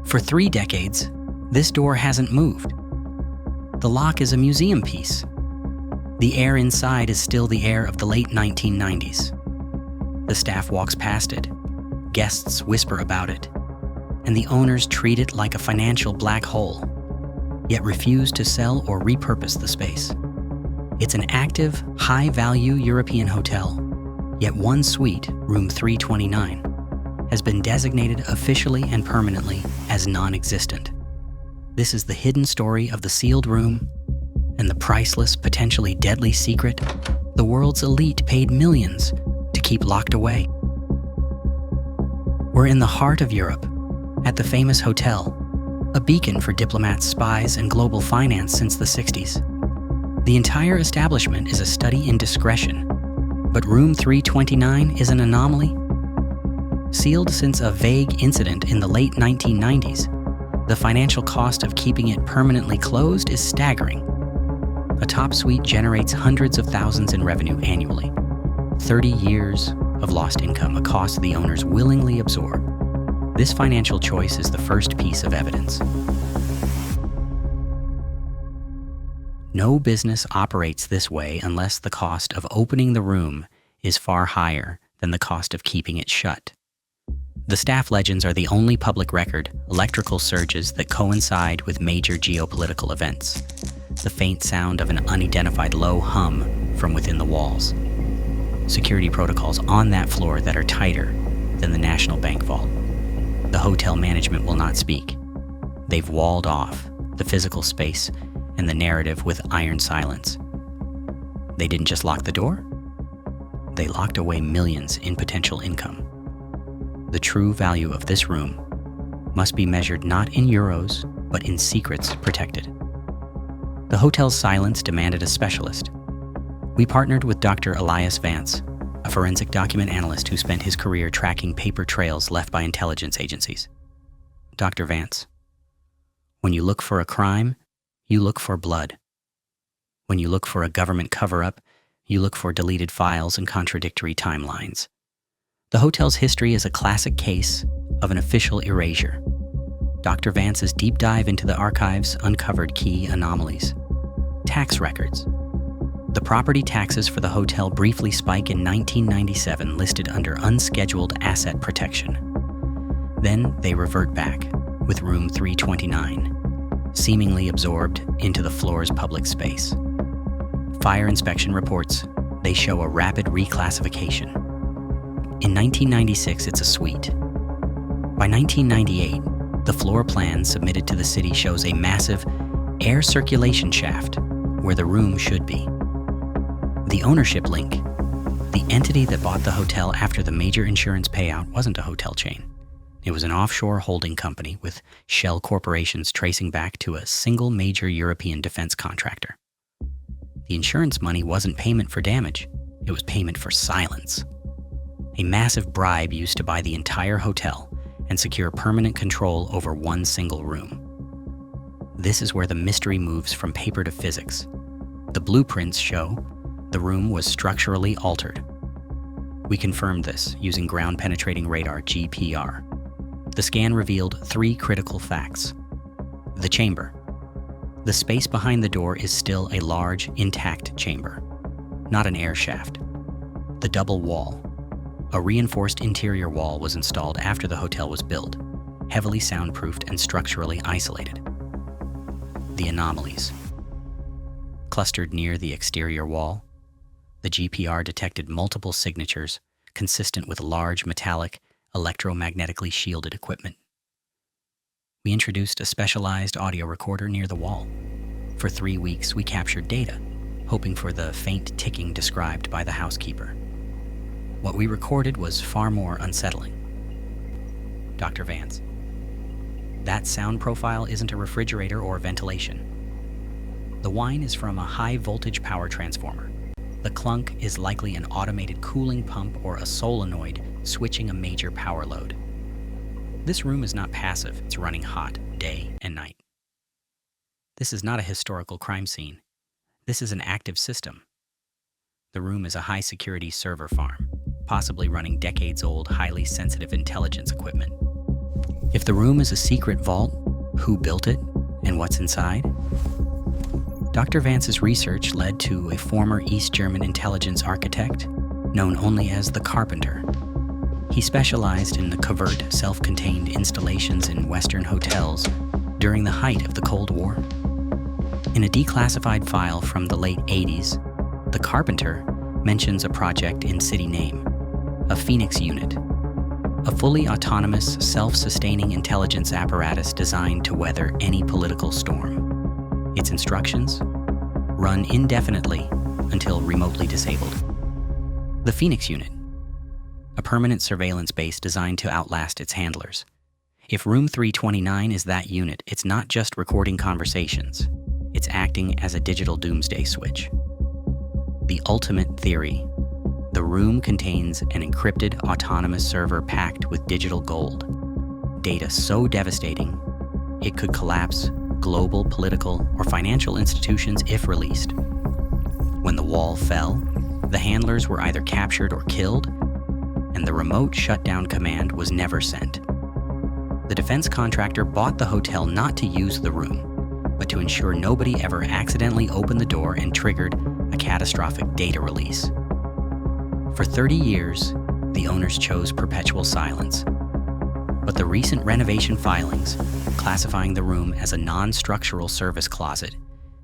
For 3 decades, this door hasn't moved. The lock is a museum piece. The air inside is still the air of the late 1990s. The staff walks past it, guests whisper about it, and the owners treat it like a financial black hole, yet refuse to sell or repurpose the space. It's an active, high-value European hotel, yet one suite, room 329, has been designated officially and permanently as non-existent. This is the hidden story of the sealed room and the priceless, potentially deadly secret the world's elite paid millions to keep locked away. We're in the heart of Europe, at the famous hotel, a beacon for diplomats, spies, and global finance since the 60s. The entire establishment is a study in discretion, but room 329 is an anomaly. Sealed since a vague incident in the late 1990s, the financial cost of keeping it permanently closed is staggering. A top suite generates hundreds of thousands in revenue annually. 30 years of lost income, a cost the owners willingly absorb. This financial choice is the first piece of evidence. No business operates this way unless the cost of opening the room is far higher than the cost of keeping it shut. The staff legends are the only public record electrical surges that coincide with major geopolitical events. The faint sound of an unidentified low hum from within the walls. Security protocols on that floor that are tighter than the National Bank vault. The hotel management will not speak. They've walled off the physical space and the narrative with iron silence. They didn't just lock the door, they locked away millions in potential income. The true value of this room must be measured not in euros, but in secrets protected. The hotel's silence demanded a specialist. We partnered with Dr. Elias Vance, a forensic document analyst who spent his career tracking paper trails left by intelligence agencies. Dr. Vance, when you look for a crime, you look for blood. When you look for a government cover-up, you look for deleted files and contradictory timelines. The hotel's history is a classic case of an official erasure. Dr. Vance's deep dive into the archives uncovered key anomalies. Tax records. The property taxes for the hotel briefly spike in 1997, listed under unscheduled asset protection. Then they revert back, with room 329, seemingly absorbed into the floor's public space. Fire inspection reports, they show a rapid reclassification. In 1996, it's a suite. By 1998, the floor plan submitted to the city shows a massive air circulation shaft where the room should be. The ownership link, the entity that bought the hotel after the major insurance payout, wasn't a hotel chain. It was an offshore holding company with shell corporations tracing back to a single major European defense contractor. The insurance money wasn't payment for damage, it was payment for silence. A massive bribe used to buy the entire hotel and secure permanent control over one single room. This is where the mystery moves from paper to physics. The blueprints show the room was structurally altered. We confirmed this using ground-penetrating radar, GPR. The scan revealed 3 critical facts. The chamber. The space behind the door is still a large, intact chamber, not an air shaft. The double wall. A reinforced interior wall was installed after the hotel was built, heavily soundproofed and structurally isolated. The anomalies. Clustered near the exterior wall, the GPR detected multiple signatures consistent with large metallic, electromagnetically shielded equipment. We introduced a specialized audio recorder near the wall. For 3 weeks, we captured data, hoping for the faint ticking described by the housekeeper. What we recorded was far more unsettling. Dr. Vance, that sound profile isn't a refrigerator or ventilation. The whine is from a high-voltage power transformer. The clunk is likely an automated cooling pump or a solenoid switching a major power load. This room is not passive, it's running hot day and night. This is not a historical crime scene. This is an active system. The room is a high-security server farm, possibly running decades-old, highly sensitive intelligence equipment. If the room is a secret vault, who built it and what's inside? Dr. Vance's research led to a former East German intelligence architect known only as the Carpenter. He specialized in the covert, self-contained installations in Western hotels during the height of the Cold War. In a declassified file from the late 80s, the Carpenter mentions a project in city name, a Phoenix unit, a fully autonomous, self-sustaining intelligence apparatus designed to weather any political storm. Its instructions? Run indefinitely until remotely disabled. The Phoenix unit, a permanent surveillance base designed to outlast its handlers. If Room 329 is that unit, it's not just recording conversations. It's acting as a digital doomsday switch. The ultimate theory. The room contains an encrypted autonomous server packed with digital gold. Data so devastating, it could collapse global political or financial institutions if released. When the wall fell, the handlers were either captured or killed, and the remote shutdown command was never sent. The defense contractor bought the hotel not to use the room, but to ensure nobody ever accidentally opened the door and triggered a catastrophic data release. For 30 years, the owners chose perpetual silence. But the recent renovation filings, classifying the room as a non-structural service closet,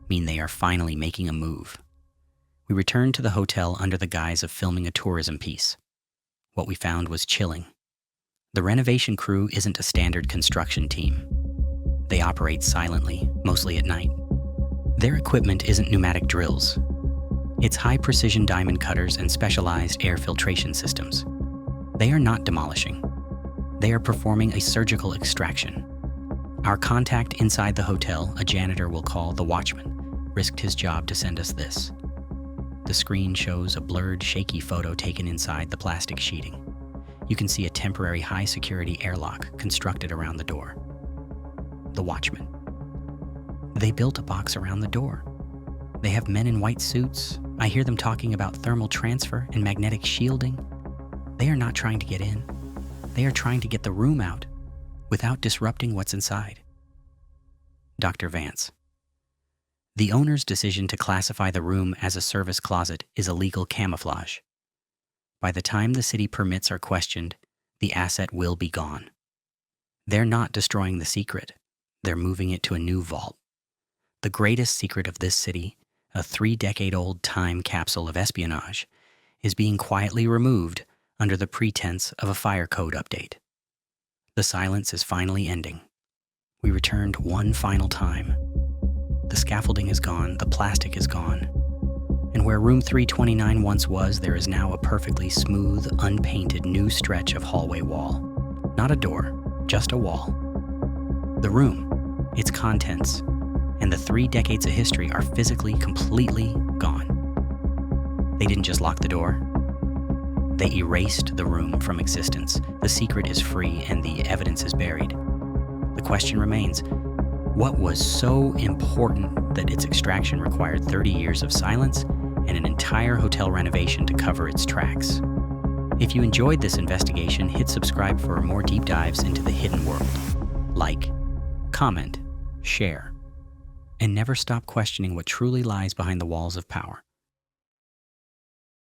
mean they are finally making a move. We returned to the hotel under the guise of filming a tourism piece. What we found was chilling. The renovation crew isn't a standard construction team. They operate silently, mostly at night. Their equipment isn't pneumatic drills. It's high-precision diamond cutters and specialized air filtration systems. They are not demolishing. They are performing a surgical extraction. Our contact inside the hotel, a janitor we'll call the watchman, risked his job to send us this. The screen shows a blurred, shaky photo taken inside the plastic sheeting. You can see a temporary high-security airlock constructed around the door. The watchman. They built a box around the door. They have men in white suits. I hear them talking about thermal transfer and magnetic shielding. They are not trying to get in. They are trying to get the room out without disrupting what's inside. Dr. Vance. The owner's decision to classify the room as a service closet is a legal camouflage. By the time the city permits are questioned, the asset will be gone. They're not destroying the secret. They're moving it to a new vault. The greatest secret of this city, a 3-decade-old time capsule of espionage, is being quietly removed under the pretense of a fire code update. The silence is finally ending. We returned one final time. The scaffolding is gone, the plastic is gone, and where room 329 once was, there is now a perfectly smooth, unpainted new stretch of hallway wall. Not a door, just a wall. The room, its contents, and the 3 decades of history are physically completely gone. They didn't just lock the door. They erased the room from existence. The secret is free and the evidence is buried. The question remains, what was so important that its extraction required 30 years of silence and an entire hotel renovation to cover its tracks? If you enjoyed this investigation, hit subscribe for more deep dives into the hidden world. Like, comment, share, and never stop questioning what truly lies behind the walls of power.